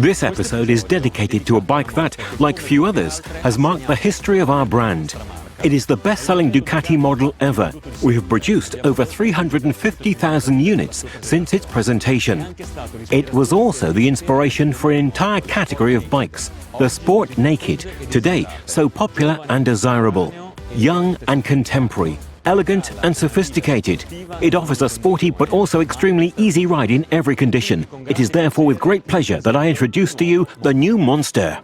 This episode is dedicated to a bike that, like few others, has marked the history of our brand. It is the best-selling Ducati model ever. We have produced over 350,000 units since its presentation. It was also the inspiration for an entire category of bikes, the Sport Naked, today so popular and desirable. Young and contemporary, elegant and sophisticated. It offers a sporty but also extremely easy ride in every condition. It is therefore with great pleasure that I introduce to you the new Monster.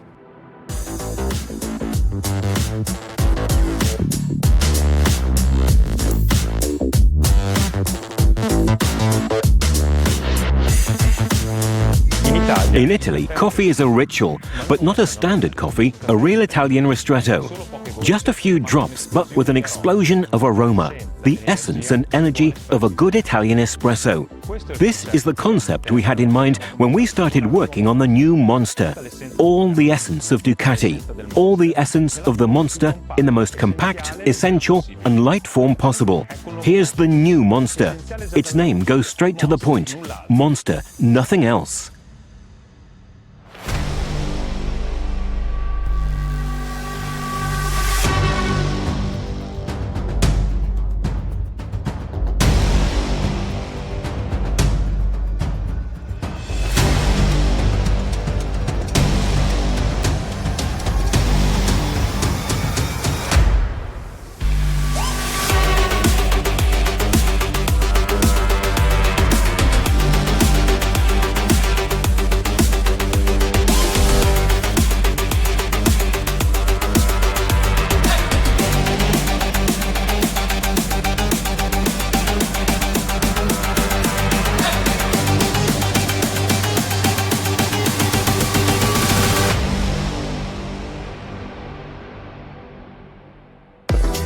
In Italy, coffee is a ritual, but not a standard coffee, a real Italian ristretto. Just a few drops, but with an explosion of aroma, the essence and energy of a good Italian espresso. This is the concept we had in mind when we started working on the new Monster. All the essence of Ducati, all the essence of the Monster in the most compact, essential and light form possible. Here's the new Monster. Its name goes straight to the point. Monster, nothing else.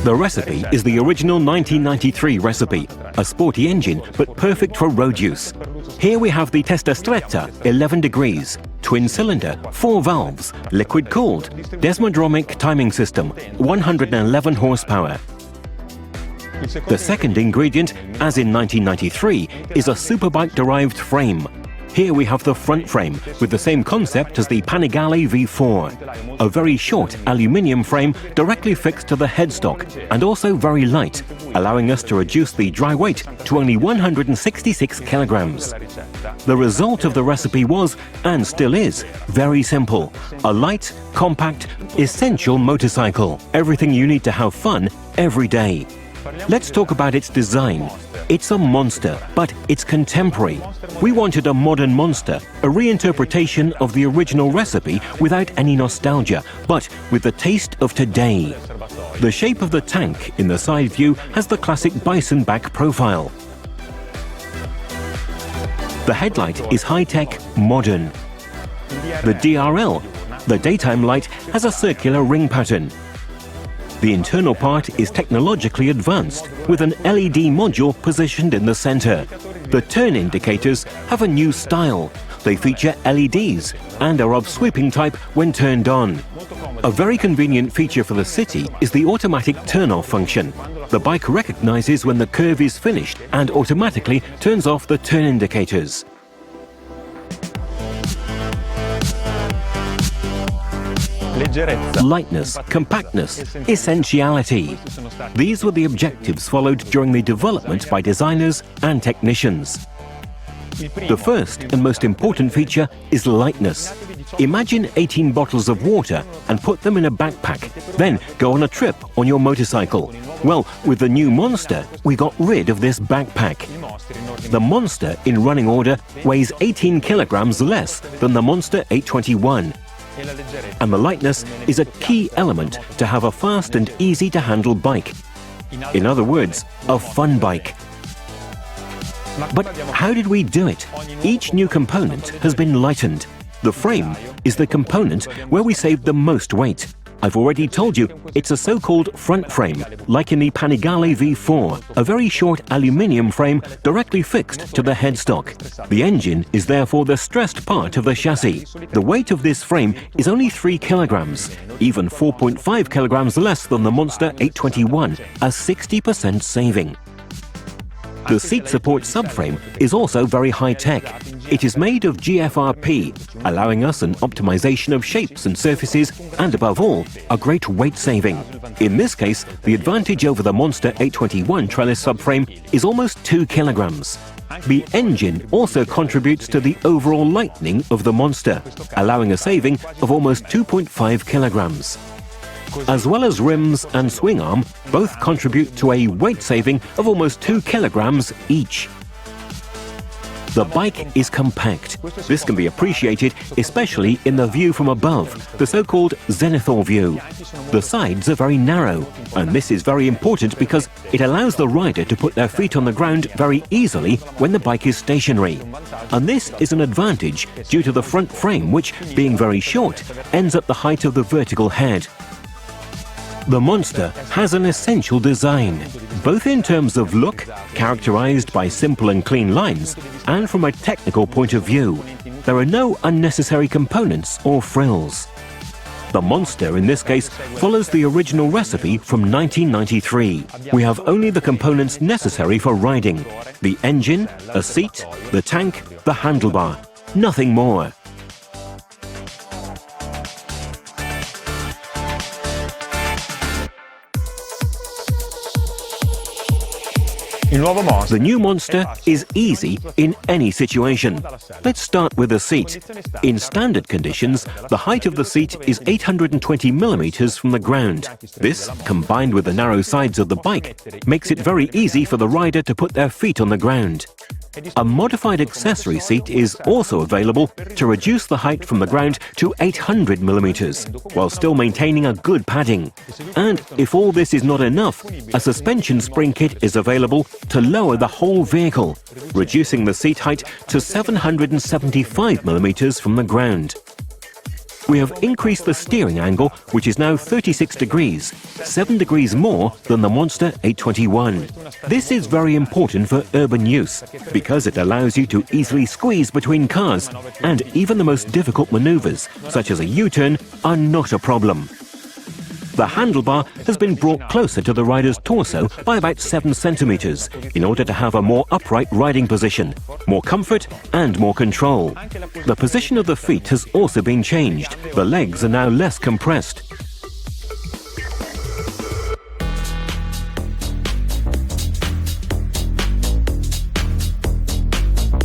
The recipe is the original 1993 recipe, a sporty engine but perfect for road use. Here we have the testa stretta, 11 degrees, twin cylinder, 4 valves, liquid cooled, desmodromic timing system, 111 horsepower. The second ingredient, as in 1993, is a superbike-derived frame. Here we have the front frame, with the same concept as the Panigale V4. A very short aluminium frame directly fixed to the headstock, and also very light, allowing us to reduce the dry weight to only 166 kilograms. The result of the recipe was, and still is, very simple. A light, compact, essential motorcycle. Everything you need to have fun every day. Let's talk about its design. It's a monster, but it's contemporary. We wanted a modern monster, a reinterpretation of the original recipe without any nostalgia, but with the taste of today. The shape of the tank in the side view has the classic bison back profile. The headlight is high-tech, modern. The DRL, the daytime light, has a circular ring pattern. The internal part is technologically advanced, with an LED module positioned in the center. The turn indicators have a new style. They feature LEDs and are of sweeping type when turned on. A very convenient feature for the city is the automatic turn-off function. The bike recognizes when the curve is finished and automatically turns off the turn indicators. Lightness, compactness, essentiality. These were the objectives followed during the development by designers and technicians. The first and most important feature is lightness. Imagine 18 bottles of water and put them in a backpack, then go on a trip on your motorcycle. Well, with the new Monster, we got rid of this backpack. The Monster in running order weighs 18 kilograms less than the Monster 821. And the lightness is a key element to have a fast and easy to handle bike. In other words, a fun bike. But how did we do it? Each new component has been lightened. The frame is the component where we saved the most weight. I've already told you it's a so-called front frame, like in the Panigale V4, a very short aluminium frame directly fixed to the headstock. The engine is therefore the stressed part of the chassis. The weight of this frame is only 3 kilograms, even 4.5 kilograms less than the Monster 821, a 60% saving. The seat support subframe is also very high-tech. It is made of GFRP, allowing us an optimization of shapes and surfaces and, above all, a great weight saving. In this case, the advantage over the Monster 821 trellis subframe is almost 2 kilograms. The engine also contributes to the overall lightening of the Monster, allowing a saving of almost 2.5 kilograms. As well as rims and swing arm, both contribute to a weight saving of almost 2 kilograms each. The bike is compact. This can be appreciated especially in the view from above, the so-called zenithal view. The sides are very narrow, and this is very important because it allows the rider to put their feet on the ground very easily when the bike is stationary. And this is an advantage due to the front frame, which, being very short, ends at the height of the vertical head. The Monster has an essential design, both in terms of look, characterized by simple and clean lines, and from a technical point of view. There are no unnecessary components or frills. The Monster, in this case, follows the original recipe from 1993. We have only the components necessary for riding: the engine, a seat, the tank, the handlebar. Nothing more. The new Monster is easy in any situation. Let's start with the seat. In standard conditions, the height of the seat is 820 millimeters from the ground. This, combined with the narrow sides of the bike, makes it very easy for the rider to put their feet on the ground. A modified accessory seat is also available to reduce the height from the ground to 800 millimeters, while still maintaining a good padding. And if all this is not enough, a suspension spring kit is available to lower the whole vehicle, reducing the seat height to 775 millimeters from the ground. We have increased the steering angle, which is now 36 degrees, 7 degrees more than the Monster 821. This is very important for urban use, because it allows you to easily squeeze between cars, and even the most difficult maneuvers, such as a U-turn, are not a problem. The handlebar has been brought closer to the rider's torso by about 7 centimeters in order to have a more upright riding position, more comfort and more control. The position of the feet has also been changed. The legs are now less compressed.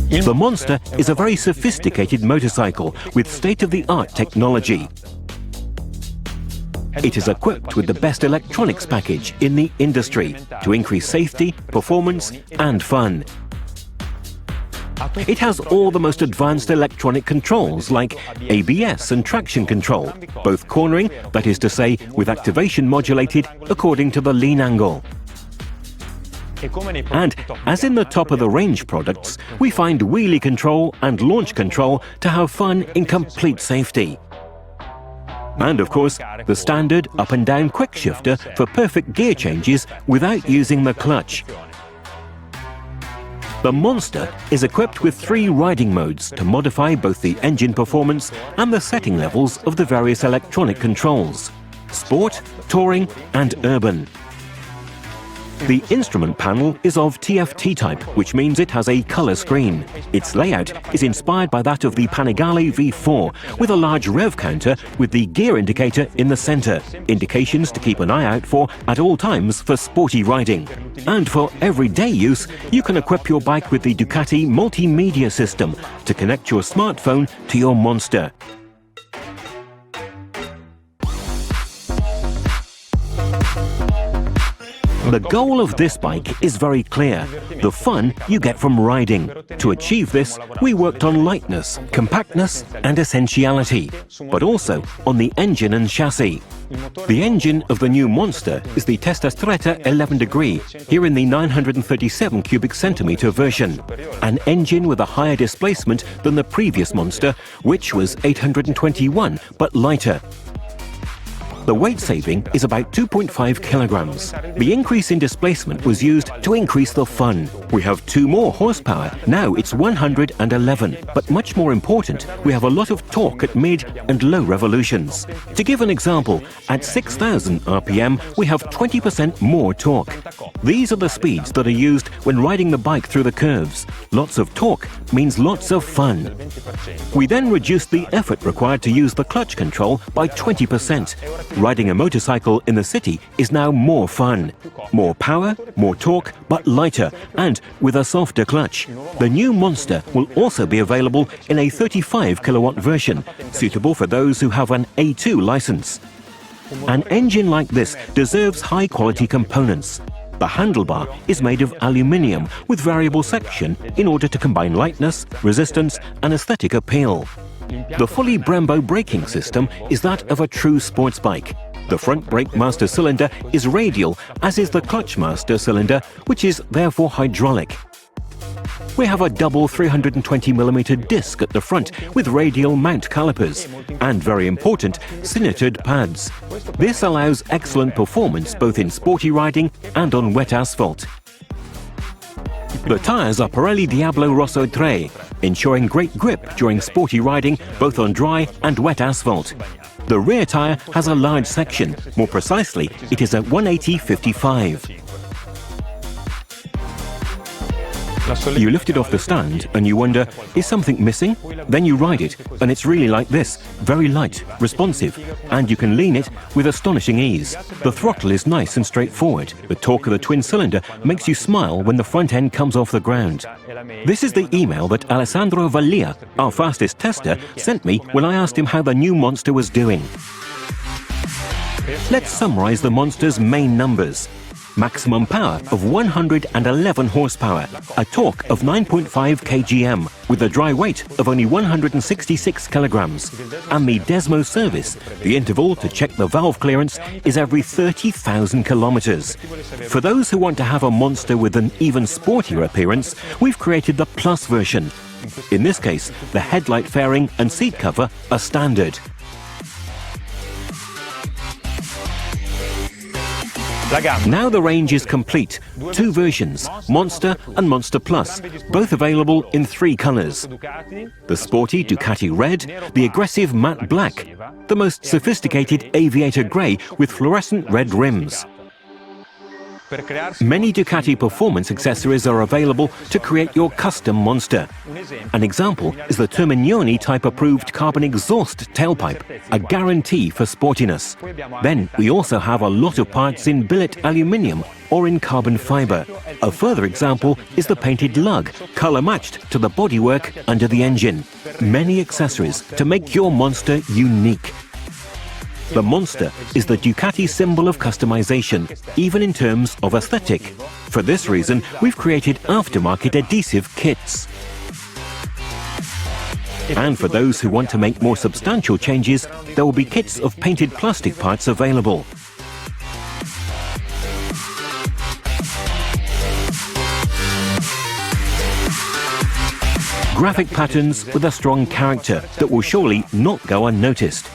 The Monster is a very sophisticated motorcycle with state-of-the-art technology. It is equipped with the best electronics package in the industry to increase safety, performance, and fun. It has all the most advanced electronic controls like ABS and traction control, both cornering, that is to say, with activation modulated according to the lean angle. And, as in the top-of-the-range products, we find wheelie control and launch control to have fun in complete safety. And, of course, the standard up-and-down quick shifter for perfect gear changes without using the clutch. The Monster is equipped with 3 riding modes to modify both the engine performance and the setting levels of the various electronic controls: Sport, Touring, and Urban. The instrument panel is of TFT type, which means it has a color screen. Its layout is inspired by that of the Panigale V4, with a large rev counter with the gear indicator in the center, indications to keep an eye out for at all times for sporty riding. And for everyday use, you can equip your bike with the Ducati multimedia system to connect your smartphone to your Monster. The goal of this bike is very clear: the fun you get from riding. To achieve this, we worked on lightness, compactness and essentiality, but also on the engine and chassis. The engine of the new Monster is the Testa Stretta 11 degree, here in the 937 cubic centimetre version, an engine with a higher displacement than the previous Monster, which was 821 but lighter. The weight saving is about 2.5 kilograms. The increase in displacement was used to increase the fun. We have 2 more horsepower, now it's 111. But much more important, we have a lot of torque at mid and low revolutions. To give an example, at 6,000 RPM, we have 20% more torque. These are the speeds that are used when riding the bike through the curves. Lots of torque means lots of fun. We then reduced the effort required to use the clutch control by 20%. Riding a motorcycle in the city is now more fun. More power, more torque, but lighter, and with a softer clutch. The new Monster will also be available in a 35 kilowatt version, suitable for those who have an A2 license. An engine like this deserves high-quality components. The handlebar is made of aluminium with variable section in order to combine lightness, resistance, and aesthetic appeal. The fully Brembo braking system is that of a true sports bike. The front brake master cylinder is radial, as is the clutch master cylinder, which is therefore hydraulic. We have a double 320mm disc at the front with radial mount calipers and, very important, cinettered pads. This allows excellent performance both in sporty riding and on wet asphalt. The tyres are Pirelli Diablo Rosso 3, ensuring great grip during sporty riding both on dry and wet asphalt. The rear tyre has a large section, more precisely, it is a 180/55. You lift it off the stand and you wonder, is something missing? Then you ride it and it's really like this, very light, responsive, and you can lean it with astonishing ease. The throttle is nice and straightforward. The torque of the twin cylinder makes you smile when the front end comes off the ground. This is the email that Alessandro Vallia, our fastest tester, sent me when I asked him how the new Monster was doing. Let's summarize the Monster's main numbers. Maximum power of 111 horsepower, a torque of 9.5 kgm, with a dry weight of only 166 kilograms. And the Desmo service, the interval to check the valve clearance, is every 30,000 kilometers. For those who want to have a Monster with an even sportier appearance, we've created the Plus version. In this case, the headlight fairing and seat cover are standard. Now the range is complete. 2 versions, Monster and Monster Plus, both available in 3 colors. The sporty Ducati red, the aggressive matte black, the most sophisticated aviator grey with fluorescent red rims. Many Ducati performance accessories are available to create your custom Monster. An example is the Terminioni type-approved carbon exhaust tailpipe, a guarantee for sportiness. Then we also have a lot of parts in billet aluminium or in carbon fibre. A further example is the painted lug, colour-matched to the bodywork under the engine. Many accessories to make your Monster unique. The Monster is the Ducati symbol of customization, even in terms of aesthetic. For this reason, we've created aftermarket adhesive kits. And for those who want to make more substantial changes, there will be kits of painted plastic parts available. Graphic patterns with a strong character that will surely not go unnoticed.